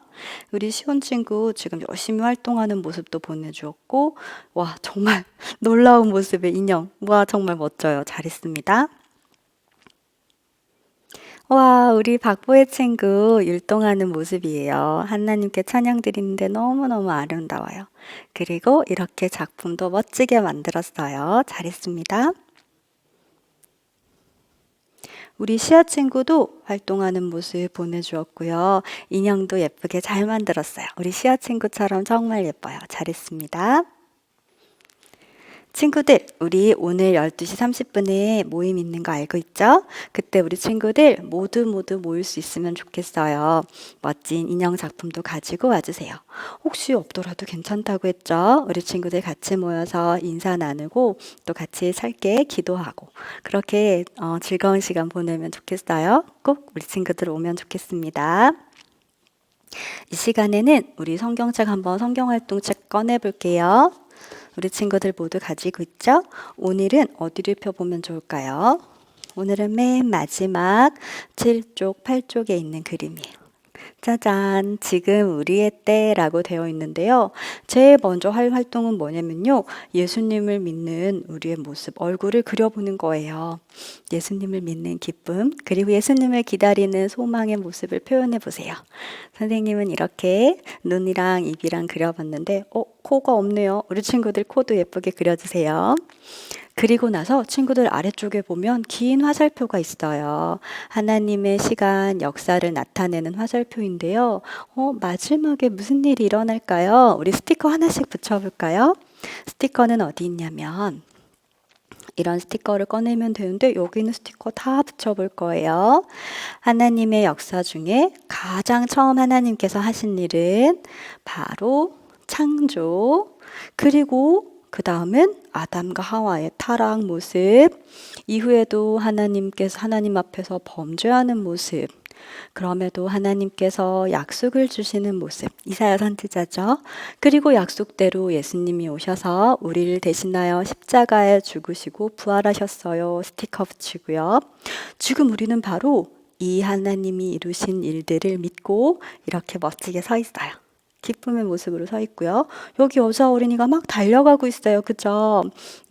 A: 우리 시온 친구 지금 열심히 활동하는 모습도 보내주었고 와, 정말 놀라운 모습의 인형. 와, 정말 멋져요. 잘했습니다. 와, 우리 박보의 친구 율동하는 모습이에요. 하나님께 찬양 드리는데 너무너무 아름다워요. 그리고 이렇게 작품도 멋지게 만들었어요. 잘했습니다. 우리 시아 친구도 활동하는 모습 보내주었고요. 인형도 예쁘게 잘 만들었어요. 우리 시아 친구처럼 정말 예뻐요. 잘했습니다. 친구들, 우리 오늘 12시 30분에 모임 있는 거 알고 있죠? 그때 우리 친구들 모두 모일 수 있으면 좋겠어요. 멋진 인형 작품도 가지고 와주세요. 혹시 없더라도 괜찮다고 했죠? 우리 친구들 같이 모여서 인사 나누고 또 같이 살게 기도하고 그렇게 즐거운 시간 보내면 좋겠어요. 꼭 우리 친구들 오면 좋겠습니다. 이 시간에는 우리 성경책 한번 성경활동책 꺼내볼게요. 우리 친구들 모두 가지고 있죠? 오늘은 어디를 펴보면 좋을까요? 오늘은 맨 마지막 7쪽, 8쪽에 있는 그림이에요. 짜잔, 지금 우리의 때라고 되어 있는데요. 제일 먼저 할 활동은 뭐냐면요. 예수님을 믿는 우리의 모습, 얼굴을 그려보는 거예요. 예수님을 믿는 기쁨, 그리고 예수님을 기다리는 소망의 모습을 표현해 보세요. 선생님은 이렇게 눈이랑 입이랑 그려봤는데, 코가 없네요. 우리 친구들 코도 예쁘게 그려주세요. 그리고 나서 친구들 아래쪽에 보면 긴 화살표가 있어요. 하나님의 시간, 역사를 나타내는 화살표인데요. 마지막에 무슨 일이 일어날까요? 우리 스티커 하나씩 붙여볼까요? 스티커는 어디 있냐면 이런 스티커를 꺼내면 되는데 여기 있는 스티커 다 붙여볼 거예요. 하나님의 역사 중에 가장 처음 하나님께서 하신 일은 바로 창조, 그리고 그 다음은 아담과 하와의 타락 모습, 이후에도 하나님께서 하나님 앞에서 범죄하는 모습, 그럼에도 하나님께서 약속을 주시는 모습, 이사야 선지자죠. 그리고 약속대로 예수님이 오셔서 우리를 대신하여 십자가에 죽으시고 부활하셨어요. 스티커 붙이고요. 지금 우리는 바로 이 하나님이 이루신 일들을 믿고 이렇게 멋지게 서 있어요. 기쁨의 모습으로 서 있고요. 여기 여자 어린이가 막 달려가고 있어요. 그죠?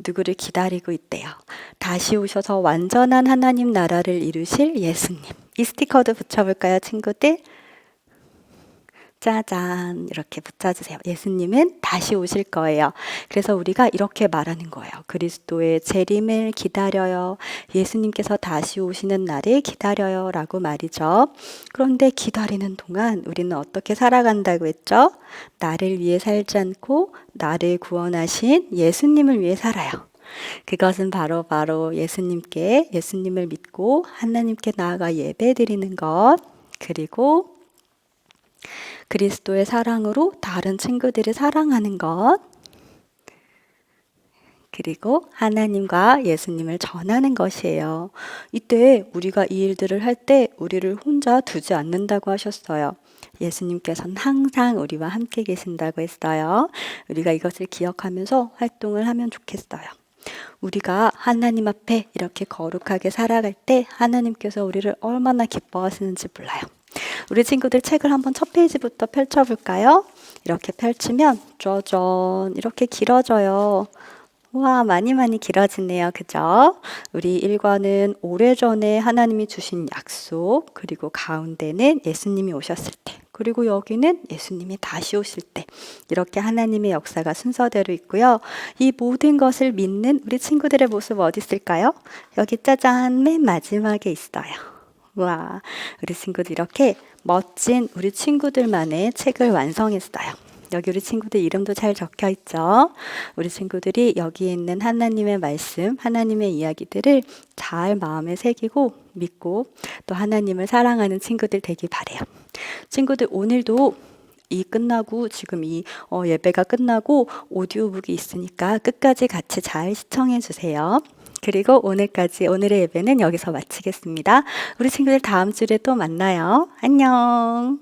A: 누구를 기다리고 있대요. 다시 오셔서 완전한 하나님 나라를 이루실 예수님. 이 스티커도 붙여볼까요, 친구들? 짜잔, 이렇게 붙여주세요. 예수님은 다시 오실 거예요. 그래서 우리가 이렇게 말하는 거예요. 그리스도의 재림을 기다려요. 예수님께서 다시 오시는 날을 기다려요. 라고 말이죠. 그런데 기다리는 동안 우리는 어떻게 살아간다고 했죠? 나를 위해 살지 않고 나를 구원하신 예수님을 위해 살아요. 그것은 바로 예수님을 믿고 하나님께 나아가 예배드리는 것, 그리고 그리스도의 사랑으로 다른 친구들을 사랑하는 것, 그리고 하나님과 예수님을 전하는 것이에요. 이때 우리가 이 일들을 할 때 우리를 혼자 두지 않는다고 하셨어요. 예수님께서는 항상 우리와 함께 계신다고 했어요. 우리가 이것을 기억하면서 활동을 하면 좋겠어요. 우리가 하나님 앞에 이렇게 거룩하게 살아갈 때 하나님께서 우리를 얼마나 기뻐하시는지 몰라요. 우리 친구들 책을 한번 첫 페이지부터 펼쳐볼까요? 이렇게 펼치면 짜잔 이렇게 길어져요. 와, 많이 길어지네요. 그죠? 우리 1과는 오래전에 하나님이 주신 약속, 그리고 가운데는 예수님이 오셨을 때, 그리고 여기는 예수님이 다시 오실 때, 이렇게 하나님의 역사가 순서대로 있고요. 이 모든 것을 믿는 우리 친구들의 모습 어디 있을까요? 여기 짜잔 맨 마지막에 있어요. 와, 우리 친구들 이렇게 멋진 우리 친구들만의 책을 완성했어요. 여기 우리 친구들 이름도 잘 적혀 있죠. 우리 친구들이 여기에 있는 하나님의 말씀, 하나님의 이야기들을 잘 마음에 새기고 믿고 또 하나님을 사랑하는 친구들 되길 바래요. 친구들 오늘도 끝나고 지금 예배가 끝나고 오디오북이 있으니까 끝까지 같이 잘 시청해 주세요. 그리고 오늘의 예배는 여기서 마치겠습니다. 우리 친구들 다음 주에 또 만나요. 안녕.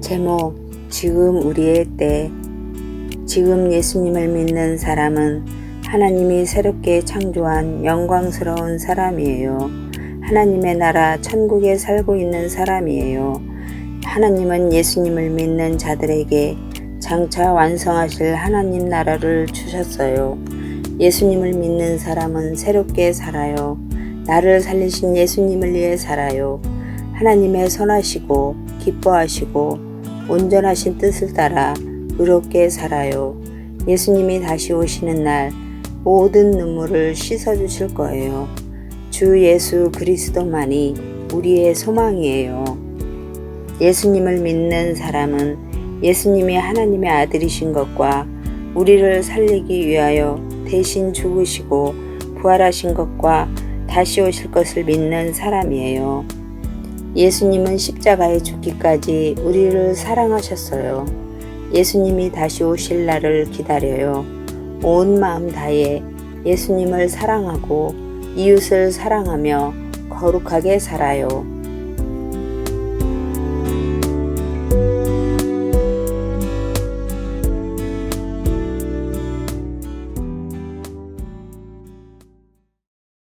D: 제목 지금 우리의 때. 지금 예수님을 믿는 사람은 하나님이 새롭게 창조한 영광스러운 사람이에요. 하나님의 나라 천국에 살고 있는 사람이에요. 하나님은 예수님을 믿는 자들에게 장차 완성하실 하나님 나라를 주셨어요. 예수님을 믿는 사람은 새롭게 살아요. 나를 살리신 예수님을 위해 살아요. 하나님의 선하시고 기뻐하시고 온전하신 뜻을 따라 의롭게 살아요. 예수님이 다시 오시는 날 모든 눈물을 씻어주실 거예요. 주 예수 그리스도만이 우리의 소망이에요. 예수님을 믿는 사람은 예수님이 하나님의 아들이신 것과 우리를 살리기 위하여 대신 죽으시고 부활하신 것과 다시 오실 것을 믿는 사람이에요. 예수님은 십자가에 죽기까지 우리를 사랑하셨어요. 예수님이 다시 오실 날을 기다려요. 온 마음 다해 예수님을 사랑하고 이웃을 사랑하며 거룩하게 살아요.